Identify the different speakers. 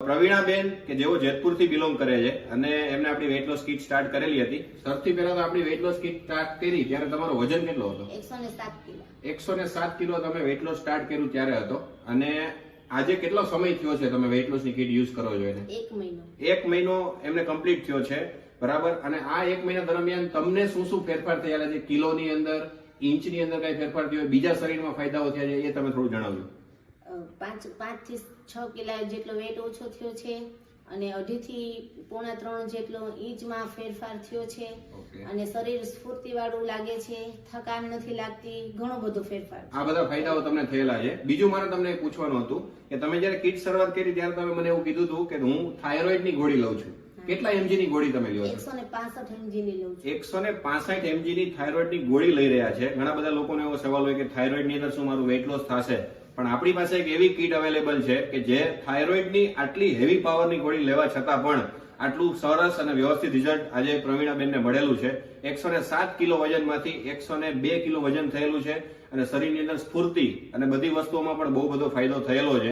Speaker 1: પ્રવીણાબેન કે જેઓ જેતપુરથી બિલોંગ કરે છે અને એમને આપણી વેઇટ લોસ કિટ સ્ટાર્ટ કરેલી હતી. સૌથી પહેલા તો આપણી વેઇટ લોસ કિટ સ્ટાર્ટ કરી ત્યારે તમારો વજન કેટલો હતો?
Speaker 2: 107 કિલો.
Speaker 1: 107 કિલો તમે વેઇટ લોસ સ્ટાર્ટ કર્યું ત્યારે હતો. અને આજે કેટલો સમય થયો છે તમે વેઇટ લોસ ની કિટ યુઝ કરો છો એને?
Speaker 2: 1 મહિનો.
Speaker 1: 1 મહિનો એમને કમ્પ્લીટ થયો છે, બરાબર. અને આ 1 મહિના દરમિયાન તમને શું શું ફેરફાર થયેલા છે? કિલોની અંદર, ઇંચની અંદર કઈ ફેરફાર થયો, બીજા શરીરમાં ફાયદાઓ થયા છે, એ તમે થોડું જણાવજો.
Speaker 2: 5 થી 6 કિલો જેટલો વેટ ઓછો થયો છે અને 2.5 થી 3 જેટલો ઇંચમાં ફેરફાર થયો છે. અને શરીર સ્ફૂર્તિવાળું લાગે છે, થકાન નથી લાગતી, ઘણો બધો ફેરફાર.
Speaker 1: આ બધા ફાયદાઓ તમને થયેલા છે. બીજું મારે તમને પૂછવાનું હતું કે તમે જયારે કિટ શરૂઆત કરી ત્યારે તમે મને એવું કીધું હતું કે હું થાઇરોઇડ ની ગોળી લઉં છું. કેટલા mg ની ગોળી તમે લ્યો છો?
Speaker 2: 165 mg ની લઉં છું.
Speaker 1: 165 mg ની થાઇરોઇડ ની ગોળી લઈ રહ્યા છે. ઘણા બધા લોકોને એવો સવાલ હોય કે થાઇરોઇડ ની અંદર શું મારું વેઇટ લોસ થશે? પણ આપણી પાસે એક એવી કીટ અવેલેબલ છે કે જે થાઇરોઇડ ની આટલી હેવી પાવરની ગોળી લેવા છતાં પણ આટલું સરસ અને વ્યવસ્થિત રિઝલ્ટ આજે પ્રવીણાબેનને મળેલું છે. 107 કિલો વજનમાંથી 102 કિલો વજન થયેલું છે અને શરીરની અંદર સ્ફૂર્તિ અને બધી વસ્તુઓમાં પણ બહુ બધો ફાયદો થયેલો છે.